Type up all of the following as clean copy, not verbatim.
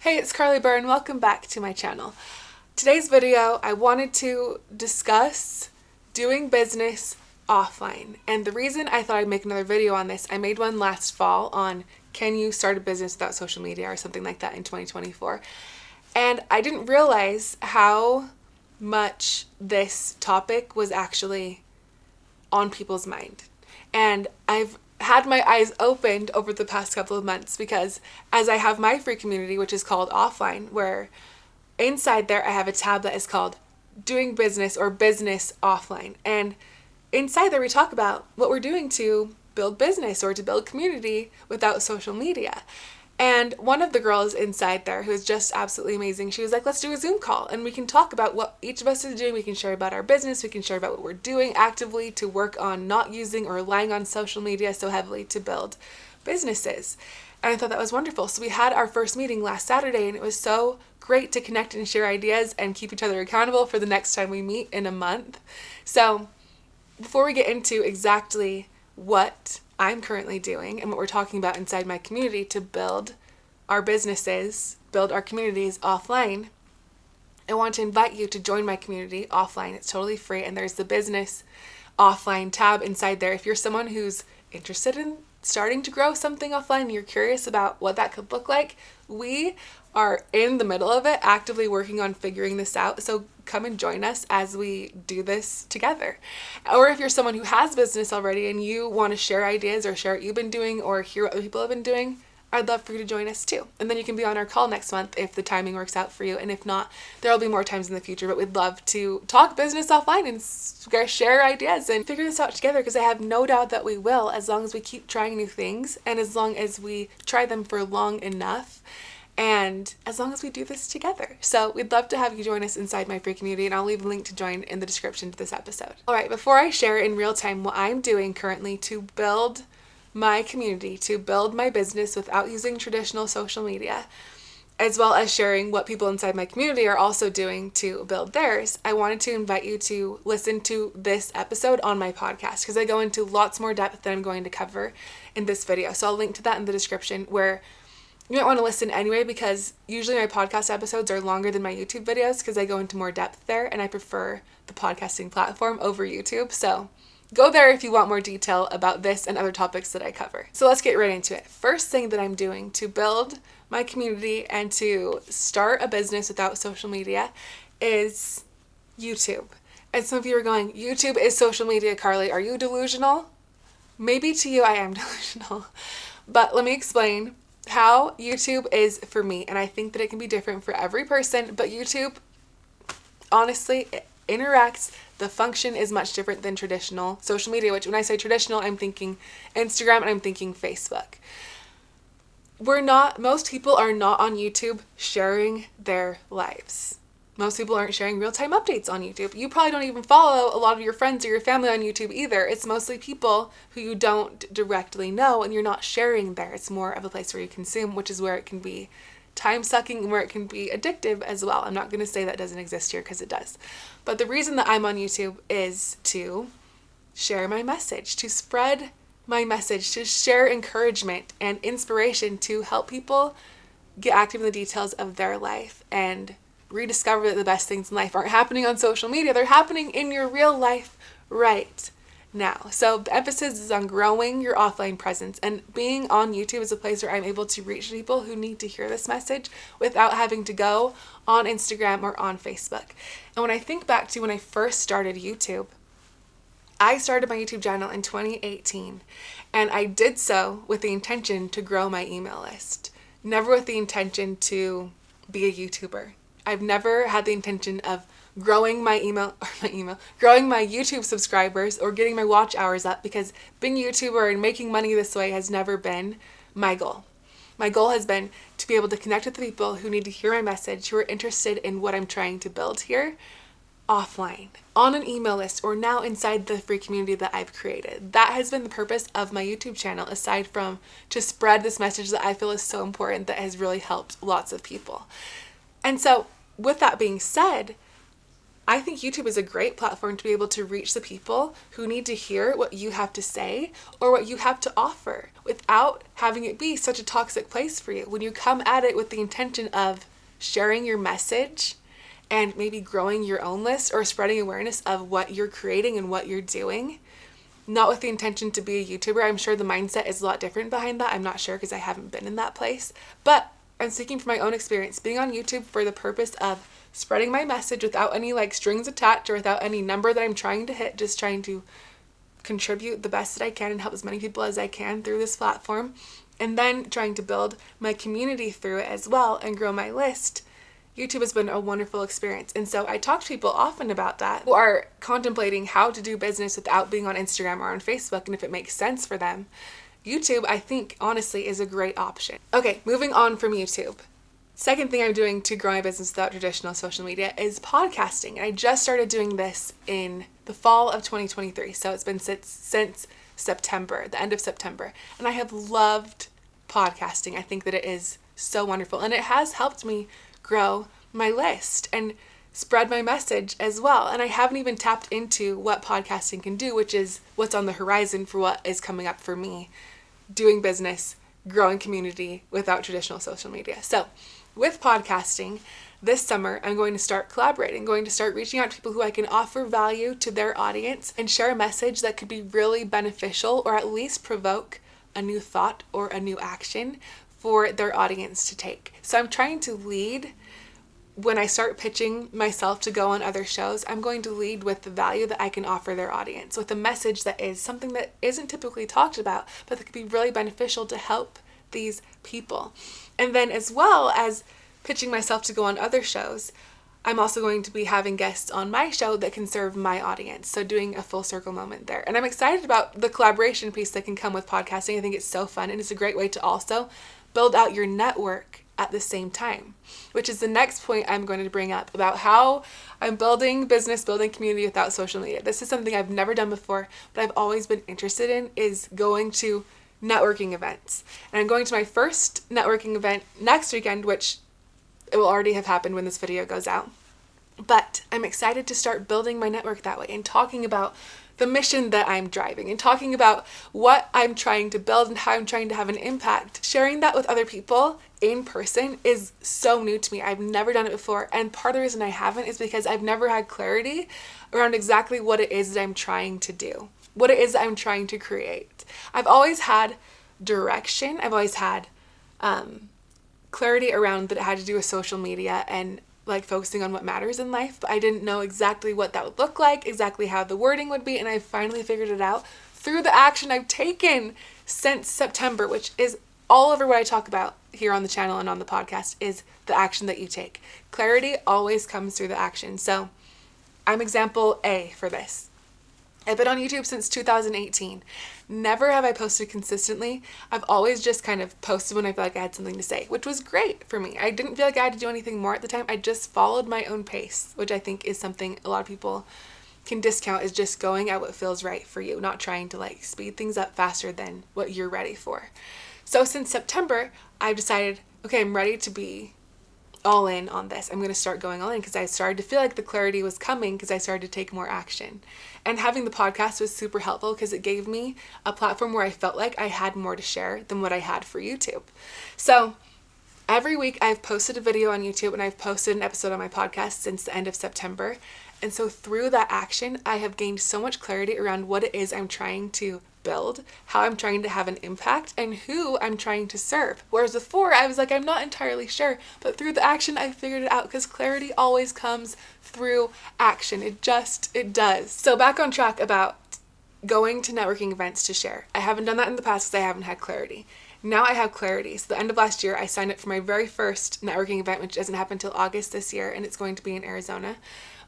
Hey, it's Carly Burr and welcome back to my channel. Today's video, I wanted to discuss doing business offline. And the reason I thought I'd make another video on this, I made one last fall on can you start a business without social media or something like that in 2024. And I didn't realize how much this topic was actually on people's mind. And I've had my eyes opened over the past couple of months because as I have my free community, which is called Offline, where inside there I have a tab that is called Doing Business or Business Offline. And inside there we talk about what we're doing to build business or to build community without social media. And one of the girls inside there, who is just absolutely amazing, she was like, let's do a Zoom call and we can talk about what each of us is doing. We can share about our business. We can share about what we're doing actively to work on not using or relying on social media so heavily to build businesses. And I thought that was wonderful. So we had our first meeting last Saturday and it was so great to connect and share ideas and keep each other accountable for the next time we meet in a month. So before we get into exactly what I'm currently doing and what we're talking about inside my community to build our businesses, build our communities offline, I want to invite you to join my community offline. It's totally free and there's the business offline tab inside there. If you're someone who's interested in starting to grow something offline and you're curious about what that could look like, we are in the middle of it, actively working on figuring this out. So come and join us as we do this together. Or if you're someone who has business already and you want to share ideas or share what you've been doing or hear what other people have been doing, I'd love for you to join us too. And then you can be on our call next month if the timing works out for you. And if not, there will be more times in the future, but we'd love to talk business offline and share ideas and figure this out together because I have no doubt that we will, as long as we keep trying new things and as long as we try them for long enough. And as long as we do this together. So we'd love to have you join us inside my free community and I'll leave a link to join in the description to this episode. All right, before I share in real time what I'm doing currently to build my community, to build my business without using traditional social media, as well as sharing what people inside my community are also doing to build theirs, I wanted to invite you to listen to this episode on my podcast because I go into lots more depth than I'm going to cover in this video. So I'll link to that in the description where you might want to listen anyway because usually my podcast episodes are longer than my YouTube videos because I go into more depth there and I prefer the podcasting platform over YouTube. So go there if you want more detail about this and other topics that I cover. So let's get right into it. First thing that I'm doing to build my community and to start a business without social media is YouTube. And some of you are going, YouTube is social media, Carly. Are you delusional? Maybe to you I am delusional. But let me explain how YouTube is for me, and I think that it can be different for every person, but YouTube, honestly, it interacts, the function is much different than traditional social media, which when I say traditional, I'm thinking Instagram and I'm thinking Facebook. Most people are not on YouTube sharing their lives. Most people aren't sharing real-time updates on YouTube. You probably don't even follow a lot of your friends or your family on YouTube either. It's mostly people who you don't directly know and you're not sharing there. It's more of a place where you consume, which is where it can be time-sucking and where it can be addictive as well. I'm not going to say that doesn't exist here because it does. But the reason that I'm on YouTube is to share my message, to spread my message, to share encouragement and inspiration to help people get active in the details of their life and rediscover that the best things in life aren't happening on social media. They're happening in your real life right now. So the emphasis is on growing your offline presence, and being on YouTube is a place where I'm able to reach people who need to hear this message without having to go on Instagram or on Facebook. And when I think back to when I first started YouTube, I started my YouTube channel in 2018, and I did so with the intention to grow my email list, never with the intention to be a YouTuber. I've never had the intention of growing my growing my YouTube subscribers or getting my watch hours up, because being a YouTuber and making money this way has never been my goal. My goal has been to be able to connect with the people who need to hear my message, who are interested in what I'm trying to build here, offline, on an email list, or now inside the free community that I've created. That has been the purpose of my YouTube channel, aside from to spread this message that I feel is so important that has really helped lots of people. And so with that being said, I think YouTube is a great platform to be able to reach the people who need to hear what you have to say or what you have to offer without having it be such a toxic place for you. When you come at it with the intention of sharing your message and maybe growing your own list or spreading awareness of what you're creating and what you're doing, not with the intention to be a YouTuber. I'm sure the mindset is a lot different behind that. I'm not sure because I haven't been in that place. But I'm speaking from my own experience, being on YouTube for the purpose of spreading my message without any like strings attached or without any number that I'm trying to hit, just trying to contribute the best that I can and help as many people as I can through this platform. And then trying to build my community through it as well and grow my list. YouTube has been a wonderful experience. And so I talk to people often about that who are contemplating how to do business without being on Instagram or on Facebook and if it makes sense for them. YouTube, I think, honestly, is a great option. Okay, moving on from YouTube. Second thing I'm doing to grow my business without traditional social media is podcasting. And I just started doing this in the fall of 2023. So it's been since September, the end of September. And I have loved podcasting. I think that it is so wonderful. And it has helped me grow my list and spread my message as well. And I haven't even tapped into what podcasting can do, which is what's on the horizon for what is coming up for me, doing business, growing community without traditional social media. So with podcasting, this summer, I'm going to start collaborating, going to start reaching out to people who I can offer value to their audience and share a message that could be really beneficial or at least provoke a new thought or a new action for their audience to take. So I'm trying to lead. When I start pitching myself to go on other shows, I'm going to lead with the value that I can offer their audience, with a message that is something that isn't typically talked about, but that could be really beneficial to help these people. And then as well as pitching myself to go on other shows, I'm also going to be having guests on my show that can serve my audience. So doing a full circle moment there. And I'm excited about the collaboration piece that can come with podcasting. I think it's so fun and it's a great way to also build out your network at the same time, which is the next point I'm going to bring up about how I'm building business, building community without social media. This is something I've never done before, but I've always been interested in, is going to networking events. And I'm going to my first networking event next weekend, which it will already have happened when this video goes out. But I'm excited to start building my network that way and talking about the mission that I'm driving and talking about what I'm trying to build and how I'm trying to have an impact. Sharing that with other people in person is so new to me. I've never done it before. And part of the reason I haven't is because I've never had clarity around exactly what it is that I'm trying to do, what it is that I'm trying to create. I've always had direction. I've always had clarity around that it had to do with social media and like focusing on what matters in life, but I didn't know exactly what that would look like, exactly how the wording would be, and I finally figured it out through the action I've taken since September, which is all over what I talk about here on the channel and on the podcast, is the action that you take. Clarity always comes through the action. So I'm example A for this. I've been on YouTube since 2018. Never have I posted consistently. I've always just kind of posted when I feel like I had something to say, which was great for me. I didn't feel like I had to do anything more at the time. I just followed my own pace, which I think is something a lot of people can discount, is just going at what feels right for you, not trying to like speed things up faster than what you're ready for. So since September, I've decided, okay, I'm ready to be all in on this. I'm going to start going all in because I started to feel like the clarity was coming because I started to take more action. And having the podcast was super helpful because it gave me a platform where I felt like I had more to share than what I had for YouTube. So every week I've posted a video on YouTube and I've posted an episode on my podcast since the end of September. And so through that action, I have gained so much clarity around what it is I'm trying to build, how I'm trying to have an impact, and who I'm trying to serve. Whereas before, I was like, I'm not entirely sure. But through the action, I figured it out because clarity always comes through action. It does. So back on track about going to networking events to share. I haven't done that in the past because I haven't had clarity. Now I have clarity. So the end of last year, I signed up for my very first networking event, which doesn't happen until August this year, and it's going to be in Arizona.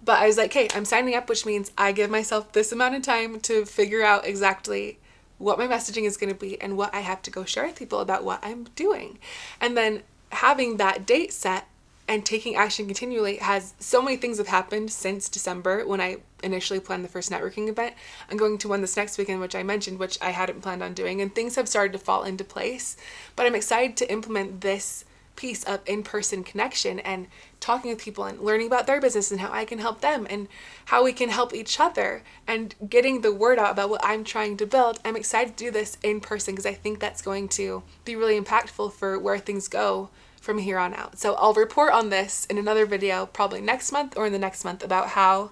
But I was like, hey, I'm signing up, which means I give myself this amount of time to figure out exactly what my messaging is going to be and what I have to go share with people about what I'm doing. And then having that date set and taking action continually has so many things have happened since December when I initially planned the first networking event. I'm going to one this next weekend, which I mentioned, which I hadn't planned on doing, and things have started to fall into place. But I'm excited to implement this piece of in-person connection and talking with people and learning about their business and how I can help them and how we can help each other and getting the word out about what I'm trying to build. I'm excited to do this in person because I think that's going to be really impactful for where things go from here on out. So I'll report on this in another video probably next month or in the next month about how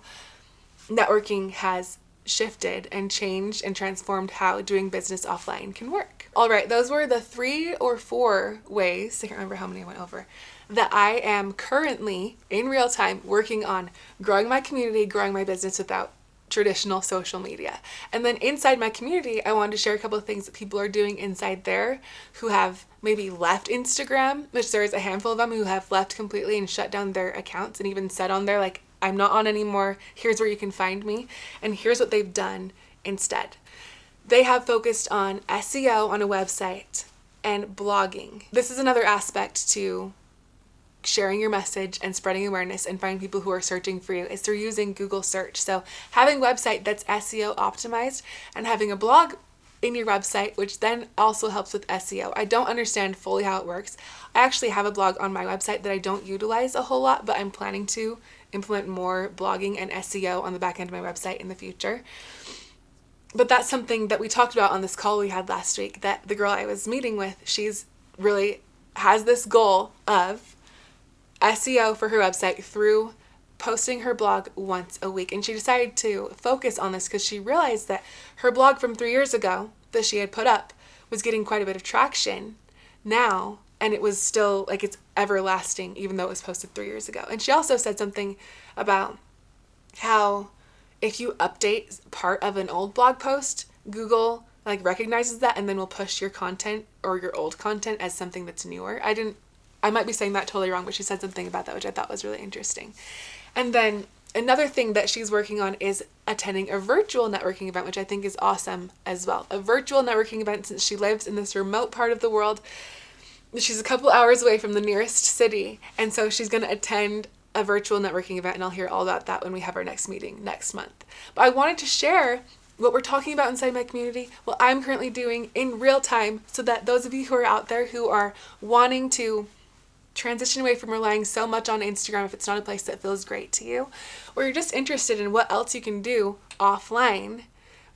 networking has shifted and changed and transformed how doing business offline can work. All right, those were the 3 or 4 ways, I can't remember how many I went over, that I am currently in real time working on growing my community, growing my business without traditional social media. And then inside my community, I wanted to share a couple of things that people are doing inside there who have maybe left Instagram, which there's a handful of them who have left completely and shut down their accounts and even said on there, like, I'm not on anymore, here's where you can find me, and here's what they've done instead. They have focused on SEO on a website and blogging. This is another aspect to sharing your message and spreading awareness and finding people who are searching for you is through using Google search. So having a website that's SEO optimized and having a blog in your website, which then also helps with SEO. I don't understand fully how it works. I actually have a blog on my website that I don't utilize a whole lot, but I'm planning to implement more blogging and SEO on the back end of my website in the future. But that's something that we talked about on this call we had last week, that the girl I was meeting with, she's really has this goal of SEO for her website through posting her blog once a week. And she decided to focus on this because she realized that her blog from 3 years ago that she had put up was getting quite a bit of traction now, and it was still like it's everlasting even though it was posted 3 years ago. And she also said something about how if you update part of an old blog post, Google like recognizes that and then will push your content or your old content as something that's newer. I might be saying that totally wrong, but she said something about that, which I thought was really interesting. And then another thing that she's working on is attending a virtual networking event, which I think is awesome as well. A virtual networking event, since she lives in this remote part of the world. She's a couple hours away from the nearest city, and so she's going to attend a virtual networking event, and I'll hear all about that when we have our next meeting next month. But I wanted to share what we're talking about inside my community, what I'm currently doing in real time, so that those of you who are out there who are wanting to transition away from relying so much on Instagram if it's not a place that feels great to you, or you're just interested in what else you can do offline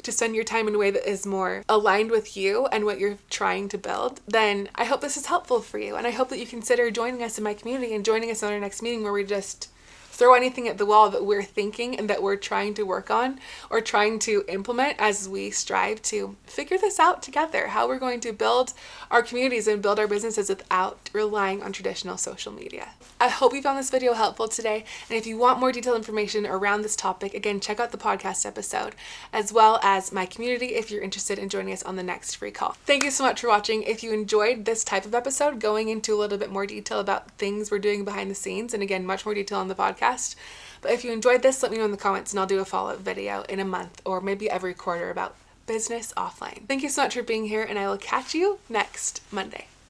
to spend your time in a way that is more aligned with you and what you're trying to build, then I hope this is helpful for you. And I hope that you consider joining us in my community and joining us on our next meeting where we just throw anything at the wall that we're thinking and that we're trying to work on or trying to implement as we strive to figure this out together, how we're going to build our communities and build our businesses without relying on traditional social media. I hope you found this video helpful today, and if you want more detailed information around this topic, again, check out the podcast episode, as well as my community if you're interested in joining us on the next free call. Thank you so much for watching. If you enjoyed this type of episode, going into a little bit more detail about things we're doing behind the scenes, and again, much more detail on the podcast. But if you enjoyed this, let me know in the comments and I'll do a follow-up video in a month or maybe every quarter about business offline. Thank you so much for being here, and I will catch you next Monday.